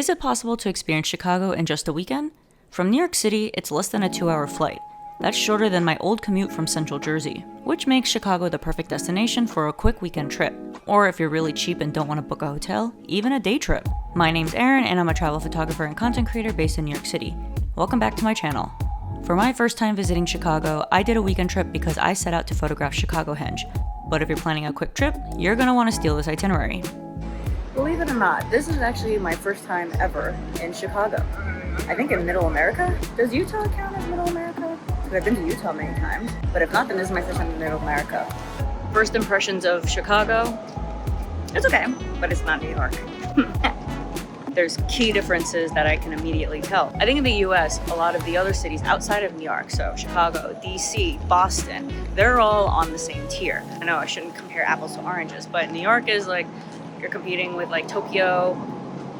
Is it possible to experience Chicago in just a weekend? From New York City, it's less than a 2-hour flight. That's shorter than my old commute from Central Jersey, which makes Chicago the perfect destination for a quick weekend trip. Or if you're really cheap and don't want to book a hotel, even a day trip. My name's Aaron and I'm a travel photographer and content creator based in New York City. Welcome back to my channel. For my first time visiting Chicago, I did a weekend trip because I set out to photograph Chicagohenge. But if you're planning a quick trip, you're gonna want to steal this itinerary. Believe it or not, this is actually my first time ever in Chicago. I think in Middle America. Does Utah count as Middle America? Because I've been to Utah many times, but if not, then this is my first time in Middle America. First impressions of Chicago, it's okay, but it's not New York. There's key differences that I can immediately tell. I think in the US, a lot of the other cities outside of New York, so Chicago, DC, Boston, they're all on the same tier. I know I shouldn't compare apples to oranges, but New York is like, you're competing with like Tokyo.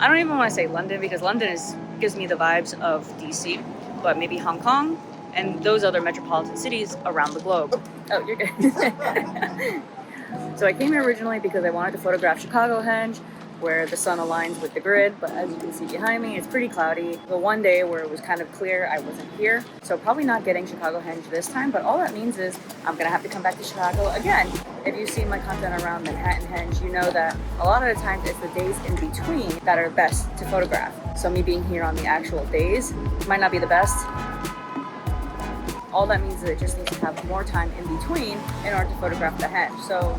I don't even want to say London because London gives me the vibes of DC, but maybe Hong Kong and those other metropolitan cities around the globe. Oh, you're good. So I came here originally because I wanted to photograph Chicagohenge, where the sun aligns with the grid, but as you can see behind me, it's pretty cloudy. The one day where it was kind of clear, I wasn't here, so probably not getting Chicagohenge this time, but all that means is I'm gonna have to come back to Chicago again. If you've seen my content around Manhattan-Henge, you know that a lot of the times it's the days in between that are best to photograph. So me being here on the actual days might not be the best. All that means is it just needs to have more time in between in order to photograph the henge. So,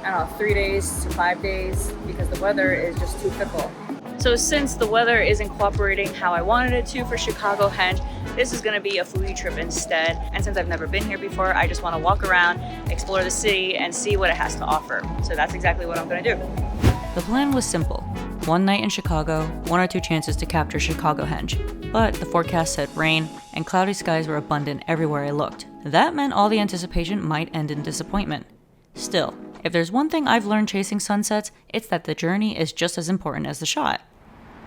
I don't know, 3 days to 5 days because the weather is just too fickle. So since the weather isn't cooperating how I wanted it to for Chicagohenge, this is gonna be a foodie trip instead. And since I've never been here before, I just wanna walk around, explore the city, and see what it has to offer. So that's exactly what I'm gonna do. The plan was simple. One night in Chicago, 1 or 2 chances to capture Chicagohenge. But the forecast said rain, and cloudy skies were abundant everywhere I looked. That meant all the anticipation might end in disappointment. Still, if there's one thing I've learned chasing sunsets, it's that the journey is just as important as the shot.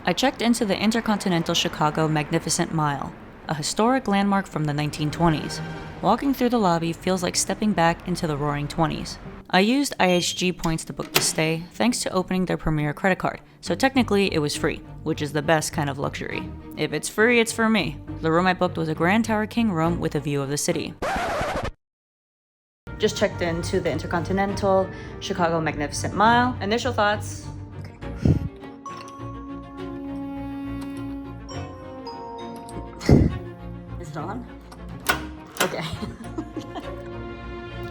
I checked into the InterContinental Chicago Magnificent Mile, a historic landmark from the 1920s. Walking through the lobby feels like stepping back into the roaring 20s. I used IHG points to book the stay thanks to opening their Premier credit card, so technically it was free, which is the best kind of luxury. If it's free, it's for me. The room I booked was a Grand Tower King room with a view of the city. Just checked into the InterContinental Chicago Magnificent Mile. Initial thoughts. Is it on? Okay.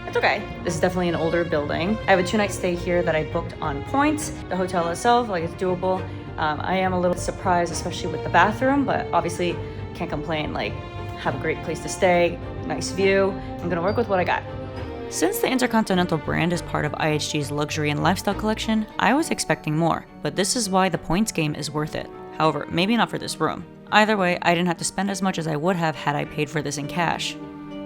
It's okay. This is definitely an older building. I have a 2-night stay here that I booked on points. The hotel itself, like, it's doable. I am a little surprised, especially with the bathroom, but obviously can't complain. Like, have a great place to stay, nice view. I'm gonna work with what I got. Since the InterContinental brand is part of IHG's luxury and lifestyle collection, I was expecting more, but this is why the points game is worth it. However, maybe not for this room. Either way, I didn't have to spend as much as I would have had I paid for this in cash.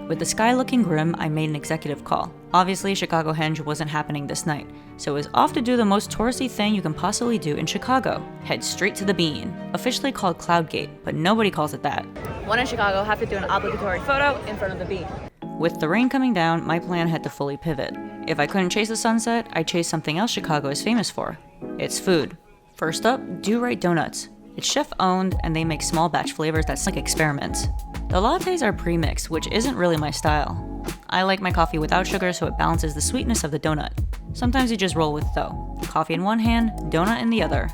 With the sky looking grim, I made an executive call. Obviously, Chicagohenge wasn't happening this night, so it was off to do the most touristy thing you can possibly do in Chicago. Head straight to the Bean, officially called Cloudgate, but nobody calls it that. When in Chicago, have to do an obligatory photo in front of the Bean. With the rain coming down, my plan had to fully pivot. If I couldn't chase the sunset, I'd chase something else Chicago is famous for. It's food. First up, Do-Rite Donuts. It's chef-owned, and they make small batch flavors that's like experiments. The lattes are pre-mixed, which isn't really my style. I like my coffee without sugar, so it balances the sweetness of the donut. Sometimes you just roll with dough. Coffee in one hand, donut in the other.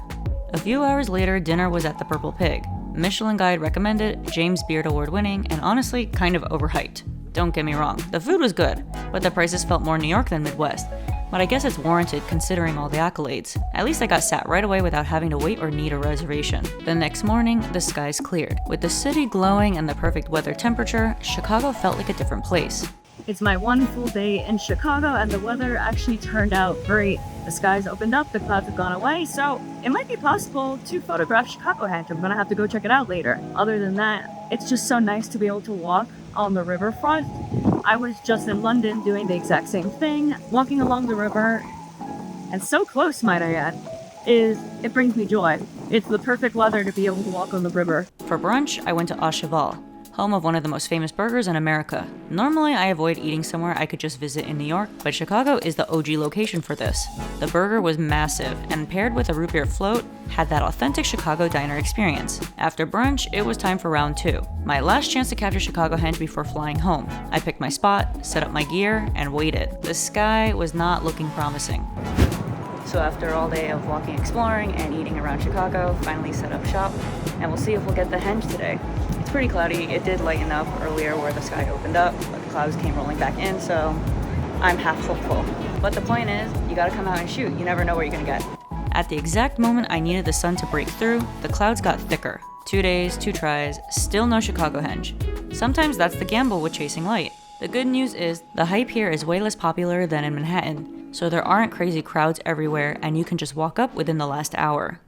A few hours later, dinner was at the Purple Pig. Michelin Guide recommended, James Beard Award winning, and honestly, kind of overhyped. Don't get me wrong, the food was good, but the prices felt more New York than Midwest. But I guess it's warranted considering all the accolades. At least I got sat right away without having to wait or need a reservation. The next morning, the skies cleared. With the city glowing and the perfect weather temperature, Chicago felt like a different place. It's my one full day in Chicago and the weather actually turned out great. The skies opened up, the clouds have gone away, so it might be possible to photograph Chicagohenge. I'm gonna have to go check it out later. Other than that, it's just so nice to be able to walk on the riverfront. I was just in London doing the exact same thing, walking along the river, and so close, might I add, it brings me joy. It's the perfect weather to be able to walk on the river. For brunch, I went to Cheval, home of one of the most famous burgers in America. Normally, I avoid eating somewhere I could just visit in New York, but Chicago is the OG location for this. The burger was massive, and paired with a root beer float, had that authentic Chicago diner experience. After brunch, it was time for round 2. My last chance to capture Chicagohenge before flying home. I picked my spot, set up my gear, and waited. The sky was not looking promising. So after all day of walking, exploring, and eating around Chicago, finally set up shop, and we'll see if we'll get the henge today. It's pretty cloudy. It did lighten up earlier where the sky opened up, but the clouds came rolling back in, so I'm half hopeful. But the point is, you gotta come out and shoot. You never know what you're gonna get. At the exact moment I needed the sun to break through, the clouds got thicker. 2 days, 2 tries, still no Chicagohenge. Sometimes that's the gamble with chasing light. The good news is, the hype here is way less popular than in Manhattan, so there aren't crazy crowds everywhere and you can just walk up within the last hour.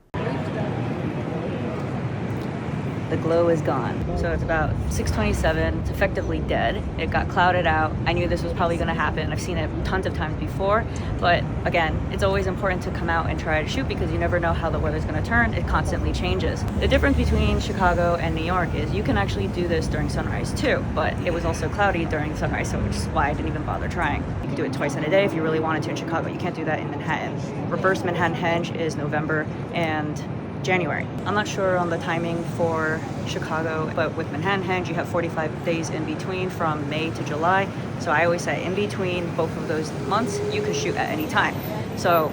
The glow is gone. So it's about 6:27, it's effectively dead. It got clouded out. I knew this was probably gonna happen. I've seen it tons of times before, but again, it's always important to come out and try to shoot because you never know how the weather's gonna turn. It constantly changes. The difference between Chicago and New York is you can actually do this during sunrise too, but it was also cloudy during sunrise, so which is why I didn't even bother trying. You can do it twice in a day if you really wanted to in Chicago. You can't do that in Manhattan. Reverse Manhattan Henge is November and January. I'm not sure on the timing for Chicago, but with Manhattan Henge, you have 45 days in between from May to July. So I always say in between both of those months, you can shoot at any time. So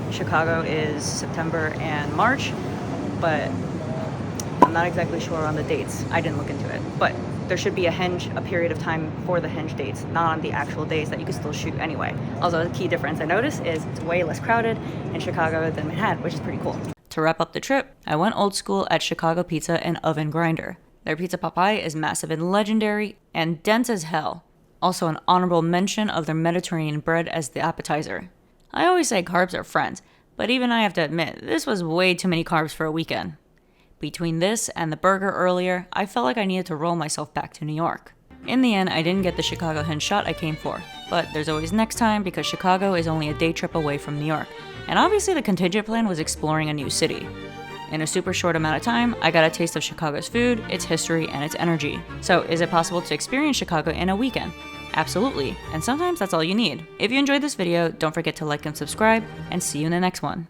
Chicago is September and March, but I'm not exactly sure on the dates. I didn't look into it, but there should be a period of time for the henge dates, not on the actual days that you can still shoot anyway. Also, the key difference I noticed is it's way less crowded in Chicago than Manhattan, which is pretty cool. To wrap up the trip, I went old school at Chicago Pizza and Oven Grinder. Their pizza papai is massive and legendary, and dense as hell. Also an honorable mention of their Mediterranean bread as the appetizer. I always say carbs are friends, but even I have to admit, this was way too many carbs for a weekend. Between this and the burger earlier, I felt like I needed to roll myself back to New York. In the end, I didn't get the Chicagohenge shot I came for, but there's always next time because Chicago is only a day trip away from New York, and obviously the contingent plan was exploring a new city. In a super short amount of time, I got a taste of Chicago's food, its history, and its energy. So is it possible to experience Chicago in a weekend? Absolutely, and sometimes that's all you need. If you enjoyed this video, don't forget to like and subscribe, and see you in the next one.